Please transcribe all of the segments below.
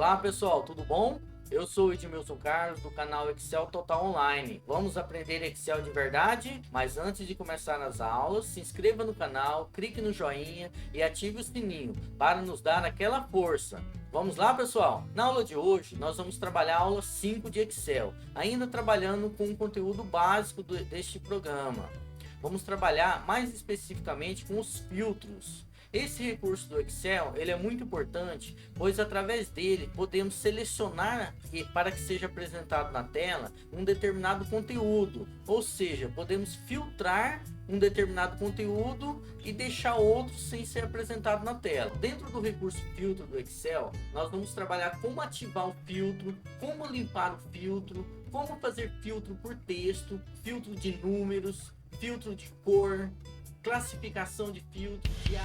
Olá pessoal, tudo bom? Eu sou o Edmilson Carlos do canal Excel Total Online. Vamos aprender Excel de verdade? Mas antes de começar as aulas, se inscreva no canal, clique no joinha e ative o sininho para nos dar aquela força. Vamos lá pessoal? Na aula de hoje nós vamos trabalhar a aula 5 de Excel, ainda trabalhando com o conteúdo básico deste programa. Vamos trabalhar mais especificamente com os filtros. Esse recurso do Excel ele é muito importante, pois através dele podemos selecionar para que seja apresentado na tela um determinado conteúdo, ou seja, podemos filtrar um determinado conteúdo e deixar outro sem ser apresentado na tela. Dentro do recurso filtro do Excel, nós vamos trabalhar como ativar o filtro, como limpar o filtro, como fazer filtro por texto, filtro de números, filtro de cor, classificação de filtros e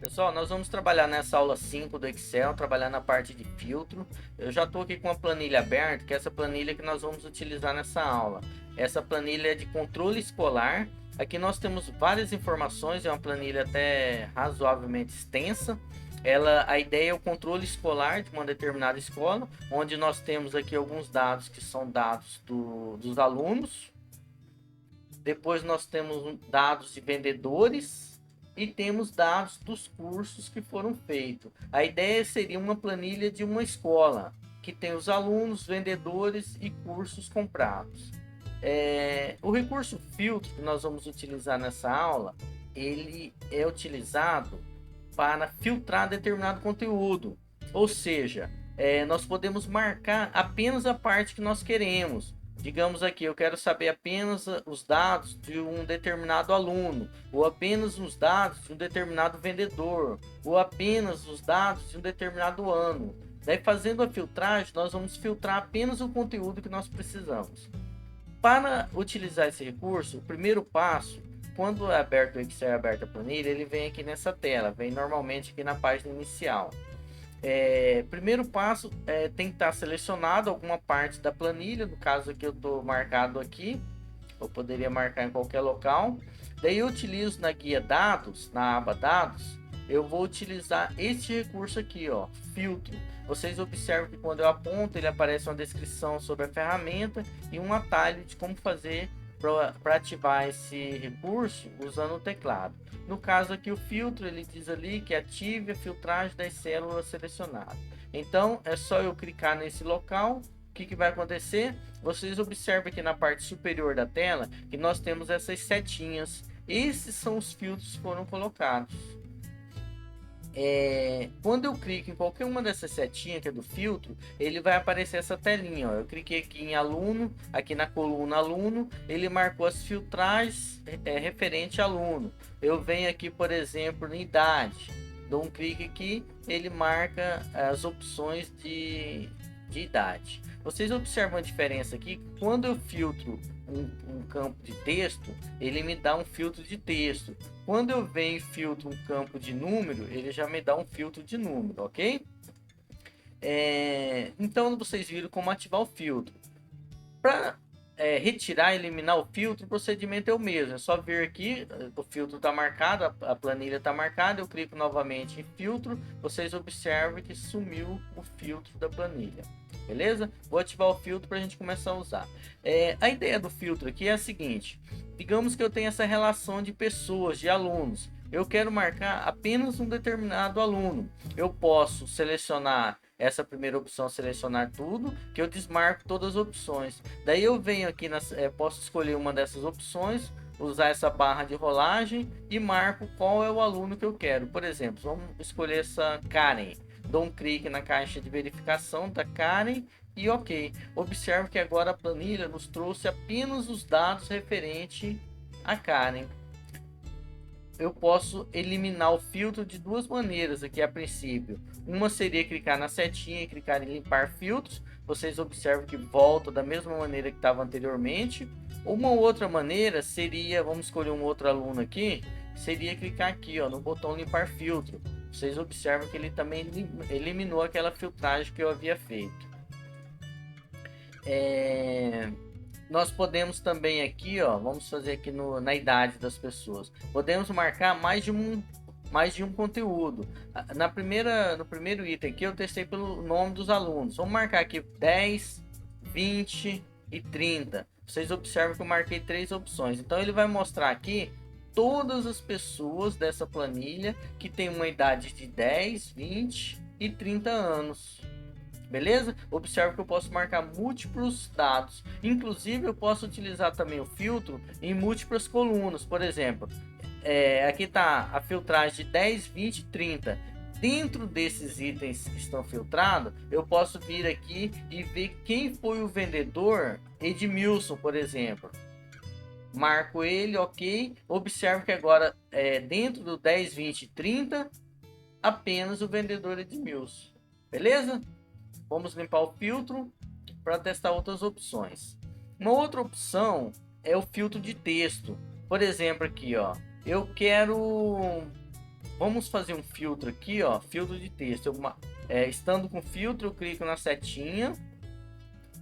Pessoal, nós vamos trabalhar nessa aula 5 do Excel, trabalhar na parte de filtro. Eu já estou aqui com a planilha aberta, que é essa planilha que nós vamos utilizar nessa aula. Essa planilha é de controle escolar. Aqui nós temos várias informações, é uma planilha até razoavelmente extensa. A ideia é o controle escolar de uma determinada escola, onde nós temos aqui alguns dados que são dados dos alunos. Depois nós temos dados de vendedores. E temos dados dos cursos que foram feitos. A ideia seria uma planilha de uma escola, que tem os alunos, vendedores e cursos comprados. O recurso filtro que nós vamos utilizar nessa aula, ele é utilizado para filtrar determinado conteúdo. Ou seja, nós podemos marcar apenas a parte que nós queremos. Digamos aqui, eu quero saber apenas os dados de um determinado aluno, ou apenas os dados de um determinado vendedor, ou apenas os dados de um determinado ano. Daí, fazendo a filtragem, nós vamos filtrar apenas o conteúdo que nós precisamos. Para utilizar esse recurso, o primeiro passo, quando é aberto o Excel, aberta a planilha, ele vem aqui nessa tela, vem normalmente aqui na página inicial. Primeiro passo tem que estar selecionado alguma parte da planilha. No caso aqui eu estou marcado aqui, eu poderia marcar em qualquer local. Daí eu utilizo na guia dados, na aba dados, eu vou utilizar este recurso aqui, ó, filtro. Vocês observam que quando eu aponto ele aparece uma descrição sobre a ferramenta e um atalho de como fazer para ativar esse recurso usando o teclado. No caso aqui o filtro, ele diz ali que ative a filtragem das células selecionadas. Então é só eu clicar nesse local. O que vai acontecer? Vocês observam aqui na parte superior da tela que nós temos essas setinhas. Esses são os filtros que foram colocados. Quando eu clico em qualquer uma dessas setinhas que é do filtro, ele vai aparecer essa telinha, ó. Eu cliquei aqui em aluno, aqui na coluna aluno, ele marcou as filtragens referente a aluno. Eu venho aqui, por exemplo, em idade, dou um clique aqui, ele marca as opções de idade. Vocês observam a diferença aqui? Quando eu filtro um campo de texto, ele me dá um filtro de texto. Quando eu venho e filtro um campo de número, ele já me dá um filtro de número, ok? Então vocês viram como ativar o filtro. Para retirar e eliminar o filtro, o procedimento é o mesmo. É só vir aqui, o filtro está marcado, a planilha está marcada, eu clico novamente em filtro, vocês observam que sumiu o filtro da planilha. Beleza? Vou ativar o filtro para a gente começar a usar. A ideia do filtro aqui é a seguinte: digamos que eu tenho essa relação de pessoas, de alunos. Eu quero marcar apenas um determinado aluno. Eu posso selecionar essa primeira opção, selecionar tudo, que eu desmarco todas as opções. Daí eu venho aqui, posso escolher uma dessas opções, usar essa barra de rolagem e marco qual é o aluno que eu quero. Por exemplo, vamos escolher essa Karen. Dou um clique na caixa de verificação da Karen e ok. Observe que agora a planilha nos trouxe apenas os dados referentes a Karen. Eu posso eliminar o filtro de duas maneiras aqui a princípio. Uma seria clicar na setinha e clicar em limpar filtros. Vocês observam que volta da mesma maneira que estava anteriormente. Uma outra maneira seria, vamos escolher um outro aluno aqui, seria clicar aqui, ó, no botão limpar filtro. Vocês observam que ele também eliminou aquela filtragem que eu havia feito. Nós podemos também aqui, ó, vamos fazer aqui na idade das pessoas. Podemos marcar mais de um conteúdo. No primeiro item aqui eu testei pelo nome dos alunos. Vamos marcar aqui 10, 20 e 30. Vocês observam que eu marquei 3 opções. Então ele vai mostrar aqui todas as pessoas dessa planilha que tem uma idade de 10, 20 e 30 anos. Beleza? Observe que eu posso marcar múltiplos dados. Inclusive eu posso utilizar também o filtro em múltiplas colunas. Por exemplo, aqui está a filtragem de 10, 20 e 30. Dentro desses itens que estão filtrados, eu posso vir aqui e ver quem foi o vendedor Edmilson, por exemplo. Marco ele, ok. Observe que agora, dentro do 10, 20 e 30, apenas o vendedor Edmilson. Beleza? Vamos limpar o filtro para testar outras opções. Uma outra opção é o filtro de texto. Por exemplo, aqui, ó, eu quero... Vamos fazer um filtro aqui, ó, filtro de texto. Estando com filtro, eu clico na setinha,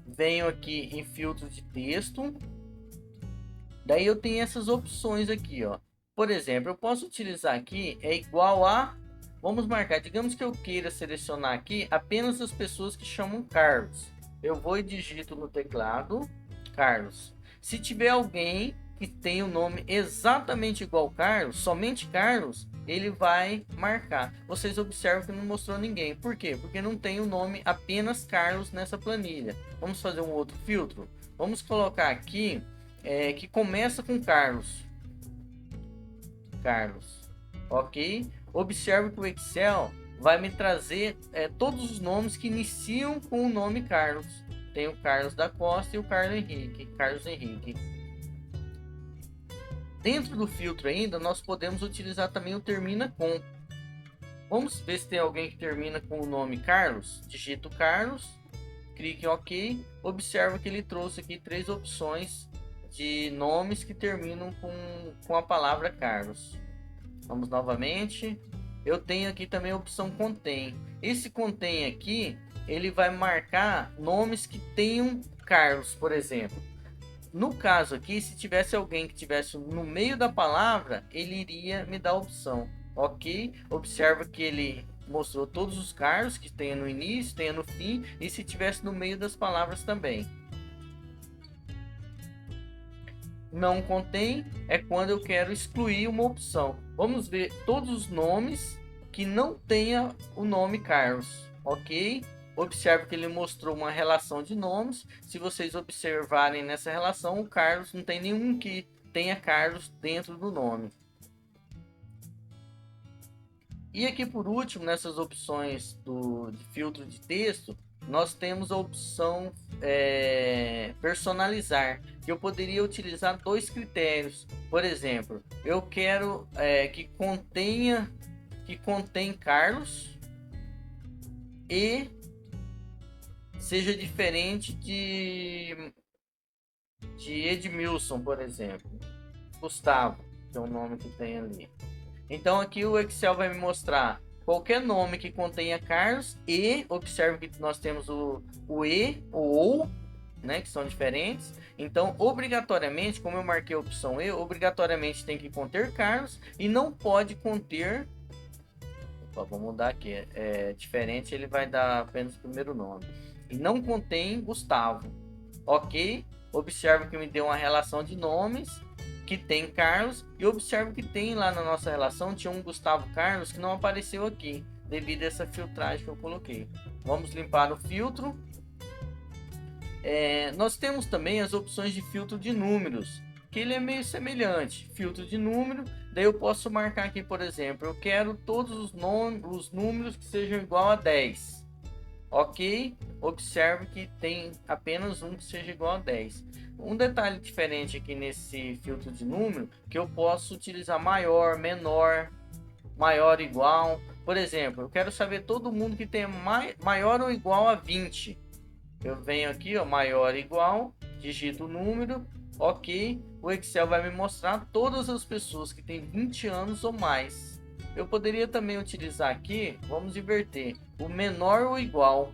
venho aqui em filtro de texto. Daí eu tenho essas opções aqui, ó. Por exemplo, eu posso utilizar aqui, igual a... Vamos marcar, digamos que eu queira selecionar aqui apenas as pessoas que chamam Carlos. Eu vou e digito no teclado Carlos. Se tiver alguém que tem o nome exatamente igual Carlos, somente Carlos, ele vai marcar. Vocês observam que não mostrou ninguém. Por quê? Porque não tem o nome apenas Carlos nessa planilha. Vamos fazer um outro filtro. Vamos colocar aqui que começa com Carlos. Carlos. Ok? Observe que o Excel vai me trazer todos os nomes que iniciam com o nome Carlos. Tem o Carlos da Costa e o Carlos Henrique. Dentro do filtro ainda, nós podemos utilizar também o termina com. Vamos ver se tem alguém que termina com o nome Carlos. Digito Carlos, clique em OK. Observa que ele trouxe aqui 3 opções de nomes que terminam com a palavra Carlos. Vamos novamente. Eu tenho aqui também a opção contém. Esse contém aqui, ele vai marcar nomes que tenham Carlos, por exemplo. No caso aqui, se tivesse alguém que tivesse no meio da palavra, ele iria me dar a opção. Ok? Observa que ele mostrou todos os Carlos que tem no início, tem no fim, e se tivesse no meio das palavras também. Não contém é quando eu quero excluir uma opção. Vamos ver todos os nomes que não tenha o nome Carlos, ok? Observe que ele mostrou uma relação de nomes. Se vocês observarem nessa relação, o Carlos não tem nenhum que tenha Carlos dentro do nome. E aqui por último, nessas opções de filtro de texto, nós temos a opção personalizar, que eu poderia utilizar 2 critérios. Por exemplo, eu quero que contém Carlos e seja diferente de Edmilson, por exemplo. Gustavo, que é o nome que tem ali. Então aqui o Excel vai me mostrar qualquer nome que contenha Carlos e observe que nós temos o E, o OU, né, que são diferentes. Então, obrigatoriamente, como eu marquei a opção E, obrigatoriamente tem que conter Carlos e não pode conter... Opa, vou mudar aqui. Diferente, ele vai dar apenas o primeiro nome. E não contém Gustavo. Ok? Observe que me deu uma relação de nomes que tem Carlos, e observe que tem lá na nossa relação, tinha um Gustavo Carlos que não apareceu aqui, devido a essa filtragem que eu coloquei. Vamos limpar o filtro. Nós temos também as opções de filtro de números, que ele é meio semelhante. Filtro de número, daí eu posso marcar aqui, por exemplo, eu quero todos os números que sejam igual a 10. Ok? Observe que tem apenas um que seja igual a 10. Um detalhe diferente aqui nesse filtro de número, que eu posso utilizar maior, menor, maior, igual. Por exemplo, eu quero saber todo mundo que tem maior ou igual a 20. Eu venho aqui, ó, maior igual, digito o número, ok. O Excel vai me mostrar todas as pessoas que têm 20 anos ou mais. Eu poderia também utilizar aqui, vamos inverter, o menor ou igual.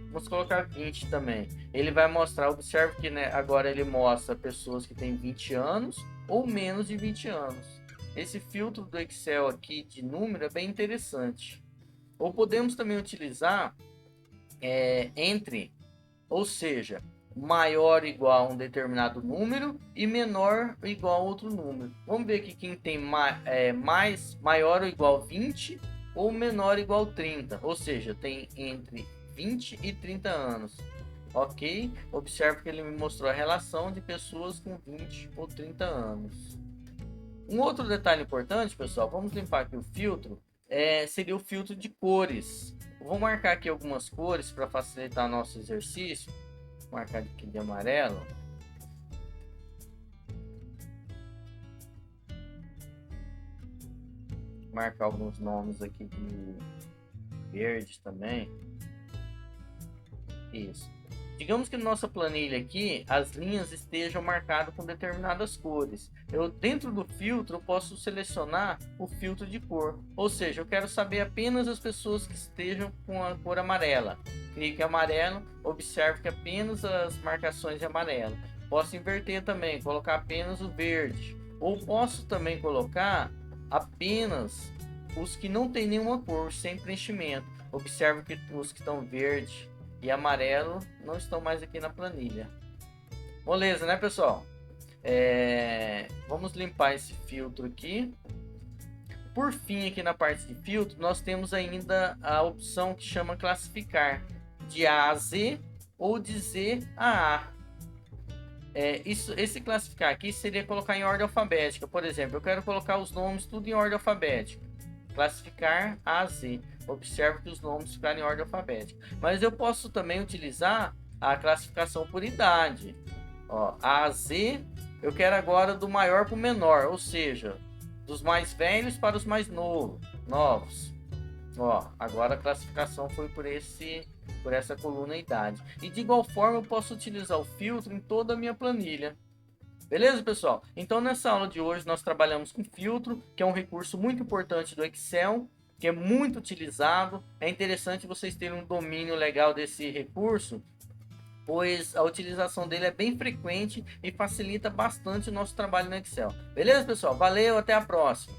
Vamos colocar 20 também. Ele vai mostrar, observe que, né, agora ele mostra pessoas que têm 20 anos ou menos de 20 anos. Esse filtro do Excel aqui de número é bem interessante. Ou podemos também utilizar entre, ou seja, maior ou igual a um determinado número e menor ou igual a outro número. Vamos ver aqui quem tem maior ou igual a 20 ou menor ou igual a 30, ou seja, tem entre 20 e 30 anos. Ok? Observe que ele me mostrou a relação de pessoas com 20 ou 30 anos. Um outro detalhe importante, pessoal, vamos limpar aqui o filtro, seria o filtro de cores. Eu vou marcar aqui algumas cores para facilitar nosso exercício. Vou marcar aqui de amarelo. Marcar alguns nomes aqui de verde também. Isso. Digamos que na nossa planilha aqui, as linhas estejam marcadas com determinadas cores. Eu, dentro do filtro, eu posso selecionar o filtro de cor. Ou seja, eu quero saber apenas as pessoas que estejam com a cor amarela. Clique em amarelo, observe que apenas as marcações de amarelo. Posso inverter também, colocar apenas o verde. Ou posso também colocar apenas os que não tem nenhuma cor, sem preenchimento. Observe que os que estão verde e amarelo não estão mais aqui na planilha. Beleza, né, pessoal? Vamos limpar esse filtro aqui. Por fim, aqui na parte de filtro, nós temos ainda a opção que chama classificar, de A a Z ou de Z a A. Esse classificar aqui seria colocar em ordem alfabética. Por exemplo, eu quero colocar os nomes tudo em ordem alfabética. Classificar A a Z. Observe que os nomes ficarem em ordem alfabética. Mas eu posso também utilizar a classificação por idade. Ó, A a Z, eu quero agora do maior para o menor, ou seja, dos mais velhos para os mais novos. Ó, agora a classificação foi por essa coluna idade. E de igual forma eu posso utilizar o filtro em toda a minha planilha. Beleza, pessoal? Então nessa aula de hoje nós trabalhamos com filtro, que é um recurso muito importante do Excel, que é muito utilizado. É interessante vocês terem um domínio legal desse recurso, pois a utilização dele é bem frequente e facilita bastante o nosso trabalho no Excel. Beleza, pessoal? Valeu, até a próxima!